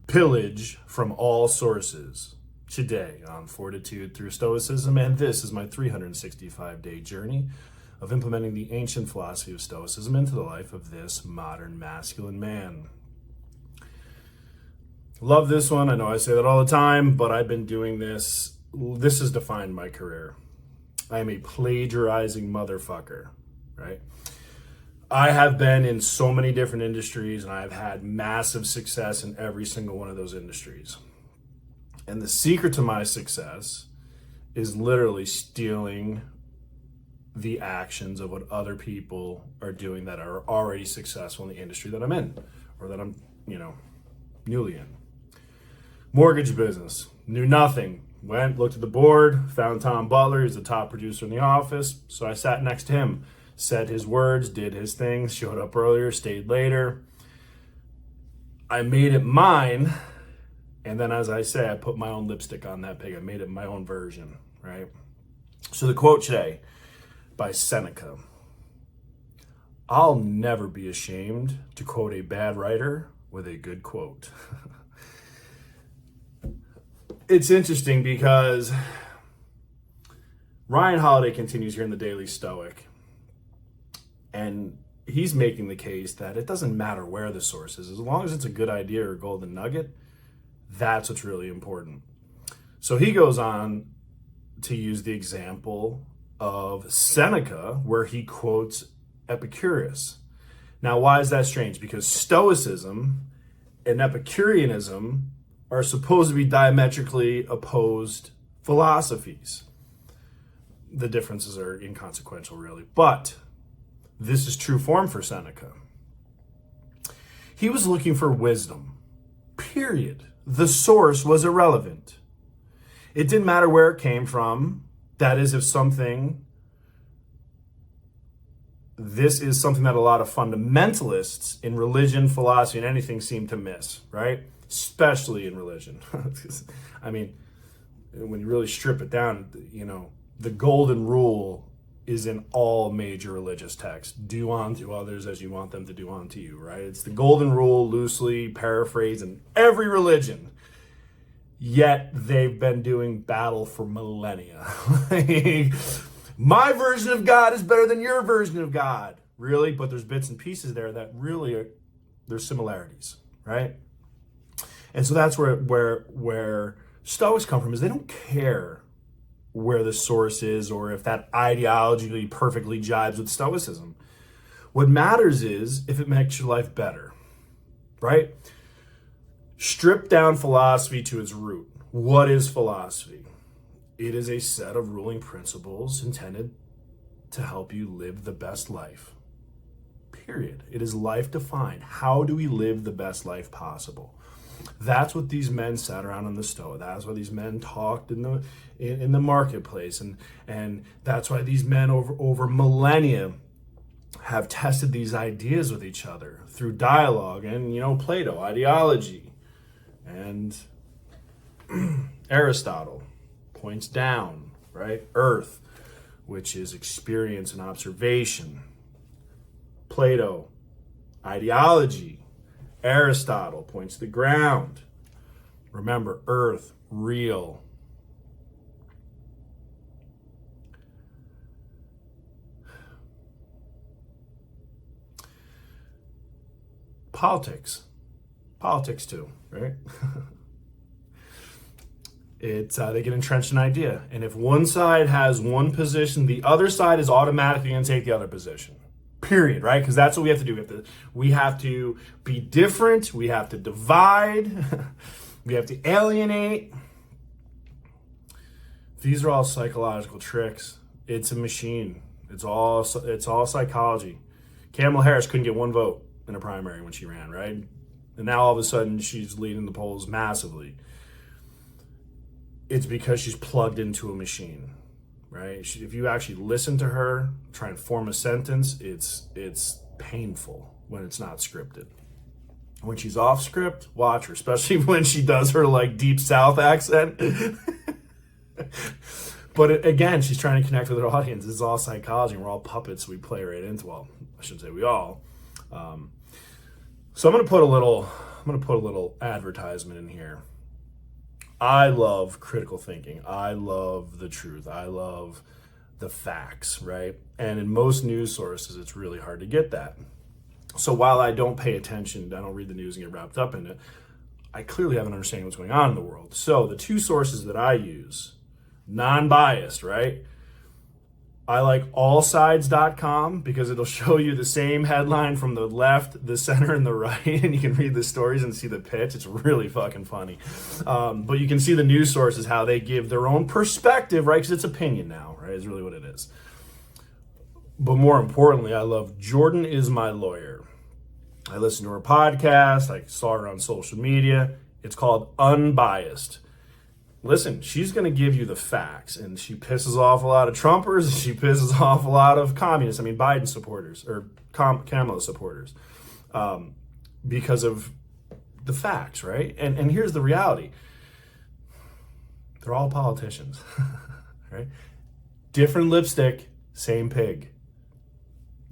Pillage from all sources today on Fortitude Through Stoicism, and this is my 365-day journey of implementing the ancient philosophy of Stoicism into the life of this modern masculine man. Love this one. I know I say that all the time, but I've been doing this. This has defined my career. I am a plagiarizing motherfucker, right? I have been in so many different industries, and I've had massive success in every single one of those industries. And the secret to my success is literally stealing the actions of what other people are doing that are already successful in the industry that I'm in, or that I'm, newly in. Mortgage business, knew nothing. Went, looked at the board, found Tom Butler, he's the top producer in the office, so I sat next to him. Said his words, did his things, showed up earlier, stayed later. I made it mine, and then as I say, I put my own lipstick on that pig. I made it my own version, right? So the quote today by Seneca: "I'll never be ashamed to quote a bad writer with a good quote." It's interesting because Ryan Holiday continues here in the Daily Stoic, and he's making the case that it doesn't matter where the source is. As long as it's a good idea or a golden nugget, that's what's really important. So he goes on to use the example of Seneca, where he quotes Epicurus. Now, why is that strange? Because Stoicism and Epicureanism are supposed to be diametrically opposed philosophies. The differences are inconsequential, really. But this is true form for Seneca. He was looking for wisdom, period. The source was irrelevant. It didn't matter where it came from. That is, if this is something that a lot of fundamentalists in religion, philosophy, and anything seem to miss, right? Especially in religion. I mean, when you really strip it down, the golden rule is in all major religious texts. Do unto others as you want them to do unto you, right? It's the golden rule, loosely paraphrased in every religion. Yet they've been doing battle for millennia. My version of God is better than your version of God. Really? But there's bits and pieces there that really there's similarities, right? And so that's where Stoics come from, is they don't care where the source is or if that ideologically perfectly jives with Stoicism. What matters is if it makes your life better, right? Strip down philosophy to its root. What is philosophy? It is a set of ruling principles intended to help you live the best life. Period. It is life defined. How do we live the best life possible? That's what these men sat around in the Stoa. That's why these men talked in the marketplace, and that's why these men over millennia have tested these ideas with each other through dialogue and Plato, ideology, and Aristotle points down, right? Earth, which is experience and observation. Plato, ideology. Aristotle points to the ground. Remember, earth, real. Politics too, right? They get entrenched in idea. And if one side has one position, the other side is automatically going to take the other position. Period, right? Because that's what we have to do. We have to be different. We have to divide. We have to alienate. These are all psychological tricks. It's a machine. It's all psychology. Kamala Harris couldn't get one vote in a primary when she ran, right? And now all of a sudden she's leading the polls massively. It's because she's plugged into a machine. Right? If you actually listen to her try and form a sentence, it's painful when it's not scripted. When she's off script, watch her, especially when she does her deep South accent. But again, she's trying to connect with her audience. It's all psychology. We're all puppets. We play right into, well, I shouldn't say we all. So I'm gonna put a little advertisement in here. I love critical thinking. I love the truth. I love the facts, right? And in most news sources, it's really hard to get that. So while I don't pay attention, I don't read the news and get wrapped up in it, I clearly have an understanding of what's going on in the world. So the two sources that I use, non-biased, right? I like allsides.com because it'll show you the same headline from the left, the center, and the right, and you can read the stories and see the pitch. It's really fucking funny. But you can see the news sources, how they give their own perspective, right? Because it's opinion now, right? Is really what it is. But more importantly, I love Jordan Is My Lawyer. I listen to her podcast. I saw her on social media. It's called Unbiased. Listen, she's going to give you the facts, and she pisses off a lot of Trumpers. She pisses off a lot of communists. I mean, Biden supporters or Kamala supporters, because of the facts, right? And here's the reality: they're all politicians, right? Different lipstick, same pig.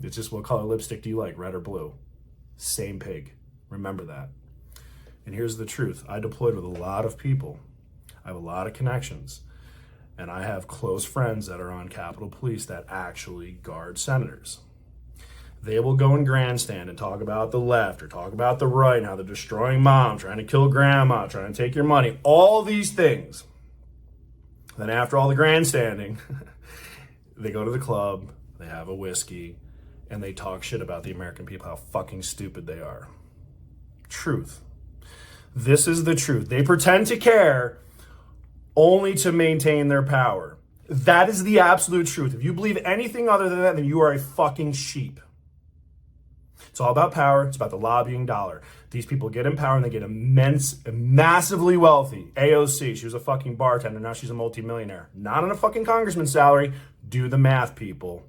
It's just what color lipstick do you like, red or blue? Same pig. Remember that. And here's the truth: I deployed with a lot of people. I have a lot of connections, and I have close friends that are on Capitol Police that actually guard senators. They will go and grandstand and talk about the left or talk about the right and how they're destroying mom, trying to kill grandma, trying to take your money, all these things. Then after all the grandstanding, they go to the club, they have a whiskey, and they talk shit about the American people, how fucking stupid they are. Truth. This is the truth. They pretend to care only to maintain their power. That is the absolute truth. If you believe anything other than that, then you are a fucking sheep. It's all about power. It's about the lobbying dollar. These people get in power and they get massively wealthy. AOC, she was a fucking bartender. Now she's a multimillionaire. Not on a fucking congressman's salary. Do the math, people.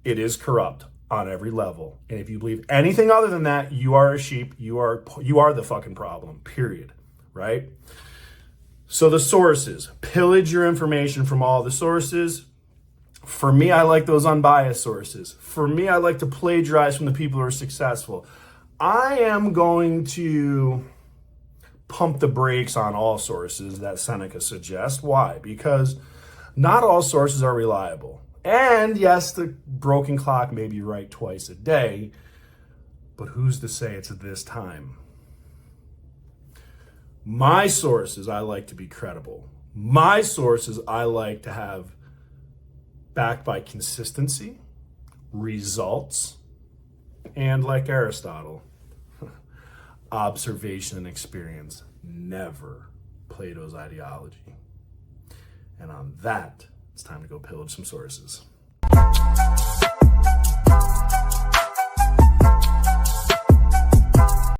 It is corrupt on every level. And if you believe anything other than that, you are a sheep. You are the fucking problem, period. Right? So the sources, pillage your information from all the sources. For me, I like those unbiased sources. For me, I like to plagiarize from the people who are successful. I am going to pump the brakes on all sources that Seneca suggests. Why? Because not all sources are reliable. And yes, the broken clock may be right twice a day, but who's to say it's at this time? My sources, I like to be credible. My sources, I like to have backed by consistency, results, and like Aristotle, observation and experience, never Plato's ideology. And on that, it's time to go pillage some sources.